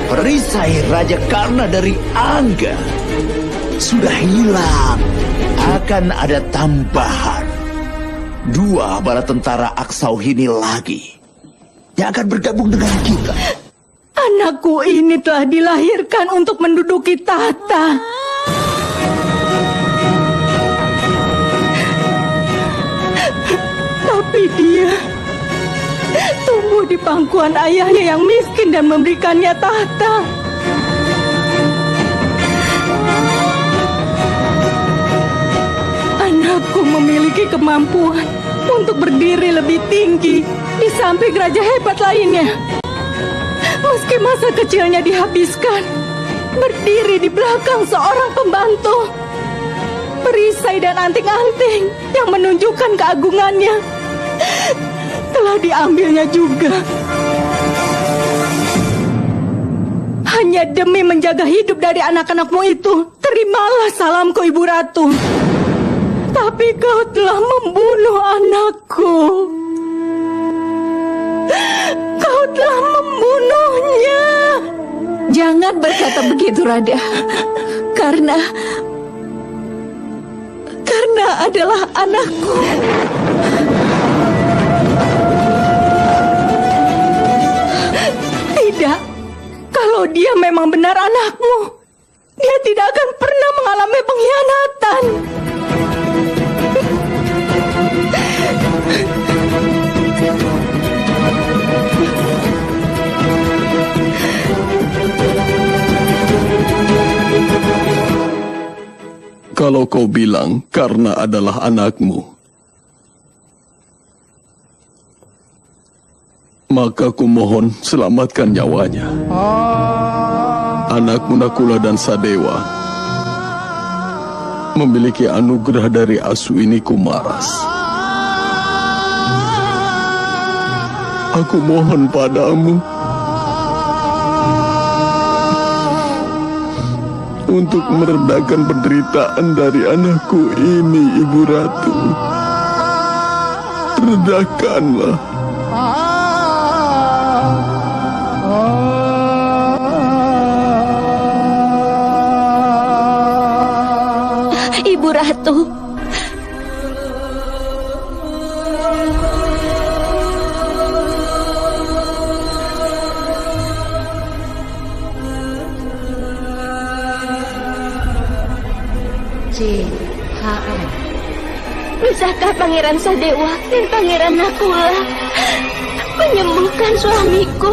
perisai Raja Karna dari Angga sudah hilang. Akan ada tambahan 2 bala tentara Aksauhini lagi yang akan bergabung dengan kita. Anakku ini telah dilahirkan untuk menduduki tahta. Tapi dia tumbuh di pangkuan ayahnya yang miskin dan memberikannya tahta. Anakku memiliki kemampuan untuk berdiri lebih tinggi di samping raja hebat lainnya. Meski masa kecilnya dihabiskan berdiri di belakang seorang pembantu, perisai dan anting-anting yang menunjukkan keagungannya telah diambilnya juga. Hanya demi menjaga hidup dari anak-anakmu itu, terimalah salamku, Ibu Ratu. Tapi kau telah membunuh anakku. Kau telah membunuhnya. Jangan berkata begitu, Rada. Karena adalah anakku. Tidak. Kalau dia memang benar anakmu, dia tidak akan pernah mengalami pengkhianatan. Kalau kau bilang karena adalah anakmu, maka kumohon selamatkan nyawanya. Anakmu Nakula dan Sadewa memiliki anugerah dari Aswini Kumaras. Aku mohon padamu untuk meredakan penderitaan dari anakku ini, Ibu Ratu. Redakanlah. Ibu Ratu, CHM. bisakah Pangeran Sadewa dan Pangeran Nakula menyembuhkan suamiku?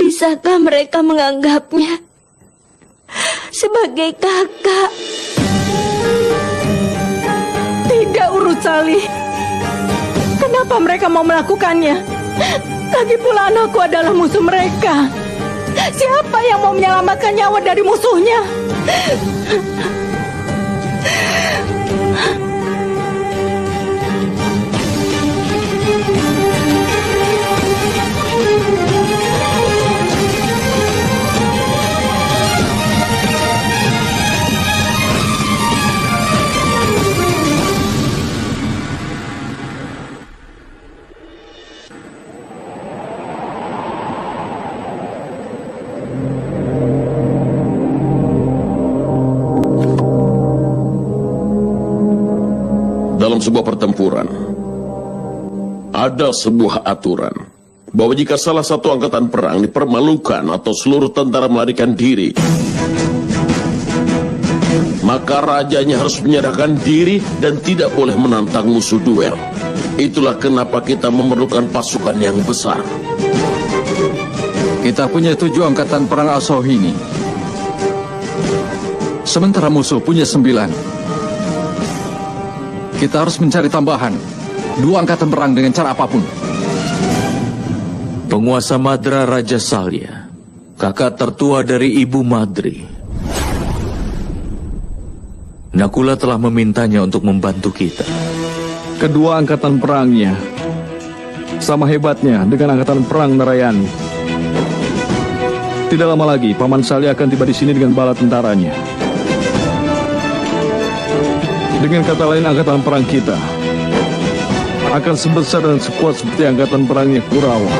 Bisakah mereka menganggapnya sebagai kakak? Tidak, Urusali. Kenapa mereka mau melakukannya? Lagi pula anakku adalah musuh mereka. Siapa yang mau menyelamatkan nyawa dari musuhnya? Dalam sebuah pertempuran, ada sebuah aturan bahwa jika salah satu angkatan perang dipermalukan atau seluruh tentara melarikan diri, maka rajanya harus menyerahkan diri dan tidak boleh menantang musuh duel. Itulah kenapa kita memerlukan pasukan yang besar. Kita punya 7 angkatan perang Aksauhini, sementara musuh punya 9. Kita harus mencari tambahan 2 angkatan perang dengan cara apapun. Penguasa Madra Raja Salya, kakak tertua dari Ibu Madri. Nakula telah memintanya untuk membantu kita. Kedua angkatan perangnya sama hebatnya dengan angkatan perang Narayani. Tidak lama lagi Paman Salya akan tiba di sini dengan bala tentaranya. Dengan kata lain, angkatan perang kita akan sebesar dan sekuat seperti angkatan perangnya Kurawa.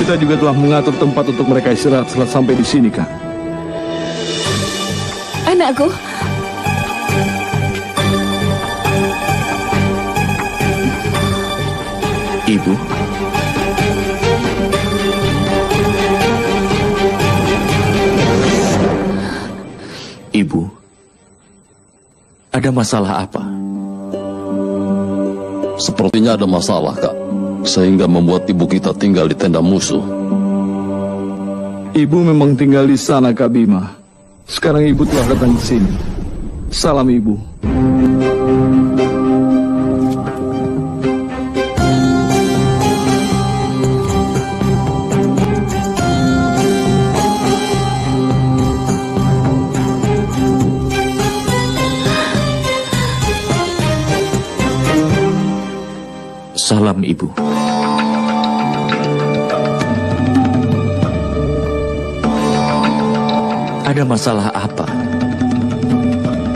Kita juga telah mengatur tempat untuk mereka istirahat setelah sampai di sini, Kak. Anakku, Ibu. Ibu, ada masalah apa? Sepertinya ada masalah, Kak. Sehingga membuat ibu kita tinggal di tenda musuh. Ibu memang tinggal di sana, Kak Bima. Sekarang ibu telah datang ke sini. Salam, Ibu. Salam, Ibu. Ada masalah apa?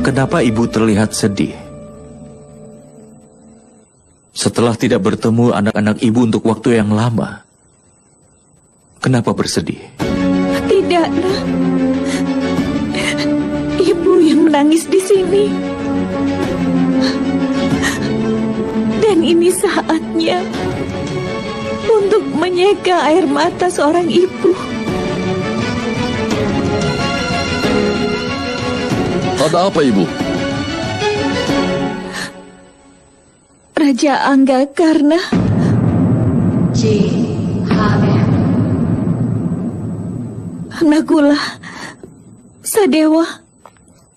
Kenapa Ibu terlihat sedih? Setelah tidak bertemu anak-anak Ibu untuk waktu yang lama, kenapa bersedih? tidak, Nak. Ibu yang menangis di sini. Dan ini saatnya untuk menyeka air mata seorang ibu. Ada apa, Ibu? Raja Angga karena Nagula, Sadewa,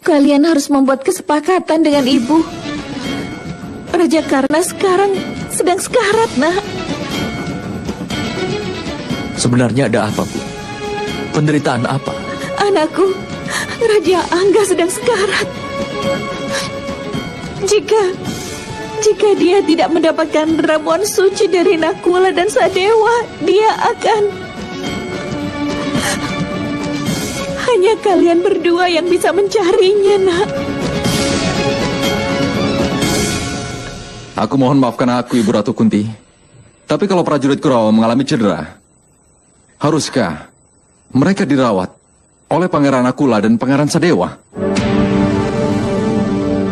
kalian harus membuat kesepakatan dengan ibu. Raja Karna sekarang sedang sekarat, Nak. Sebenarnya ada apa, Bu? Penderitaan apa? Anakku, Raja Angga sedang sekarat. Jika dia tidak mendapatkan ramuan suci dari Nakula dan Sadewa, dia akan... Hanya kalian berdua yang bisa mencarinya, Nak. Aku mohon maafkan aku, Ibu Ratu Kunti. Tapi kalau prajurit Kurawa mengalami cedera, haruskah mereka dirawat oleh Pangeran Nakula dan Pangeran Sadewa?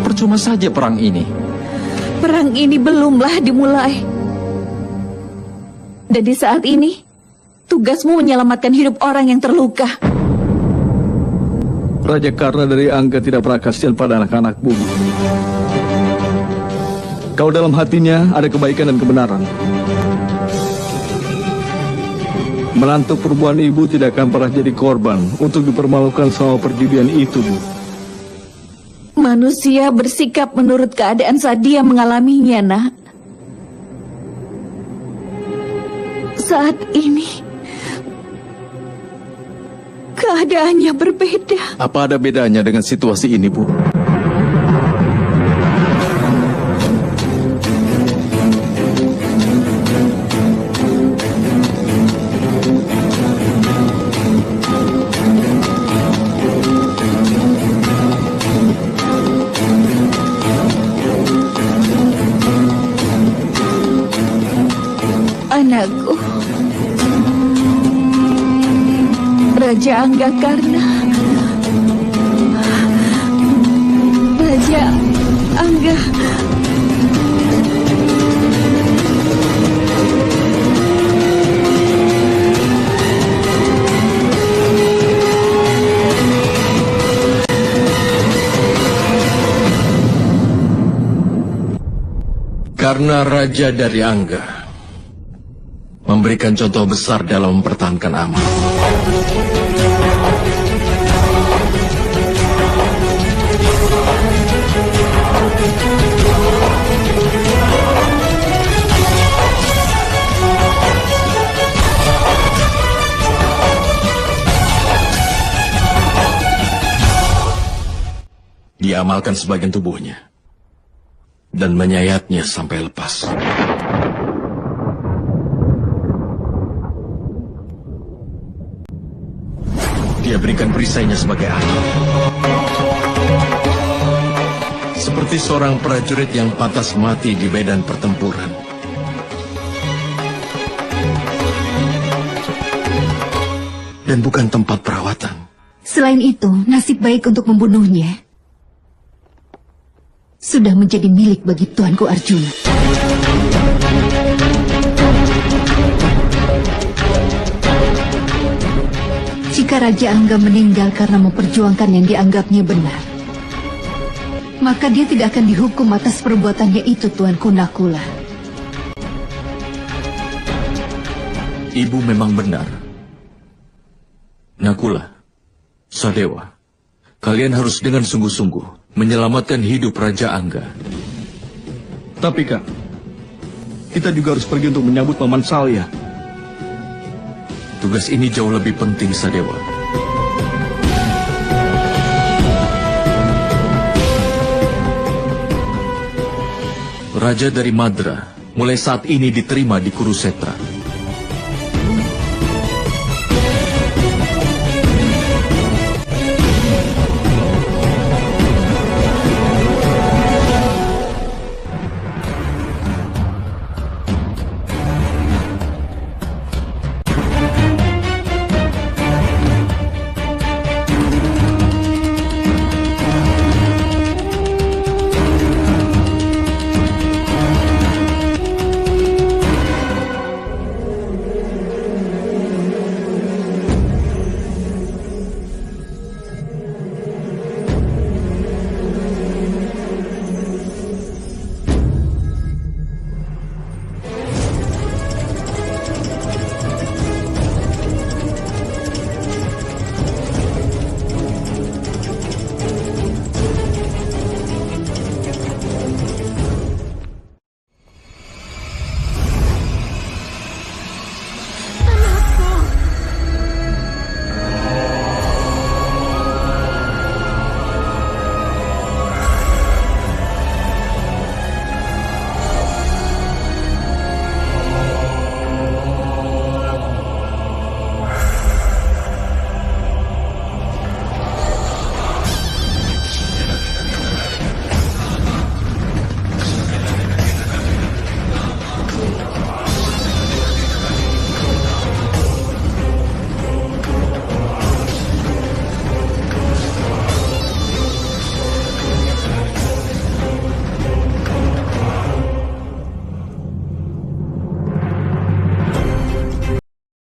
Percuma saja perang ini. Perang ini belumlah dimulai. Dan di saat ini, tugasmu menyelamatkan hidup orang yang terluka. Raja Karna dari Angga tidak pernah kasihan pada anak-anak bumi. Kalau dalam hatinya ada kebaikan dan kebenaran. Menantu perempuan ibu tidak akan pernah jadi korban untuk dipermalukan selama perjudian itu, Bu. Manusia bersikap menurut keadaan saat dia mengalaminya, Nak. Saat ini, keadaannya berbeda. Apa ada bedanya dengan situasi ini, Bu? Anakku, Raja Angga Karna. Raja Angga. Karena Raja dari Angga memberikan contoh besar dalam mempertahankan aman. Dia amalkan sebagian tubuhnya dan menyayatnya sampai lepas. Dia berikan perisainya sebagai anak. seperti seorang prajurit yang pantas mati di medan pertempuran. Dan bukan tempat perawatan. Selain itu, nasib baik untuk membunuhnya sudah menjadi milik bagi Tuanku Arjuna. Jika Raja Angga meninggal karena memperjuangkan yang dianggapnya benar, maka dia tidak akan dihukum atas perbuatannya itu, Tuanku Nakula. Ibu memang benar. Nakula, Sadewa, kalian harus dengan sungguh-sungguh menyelamatkan hidup Raja Angga. Tapi Kak, kita juga harus pergi untuk menyambut Paman Salya. Tugas ini jauh lebih penting, Sadewa. Raja dari Madra mulai saat ini diterima di Kurusetra.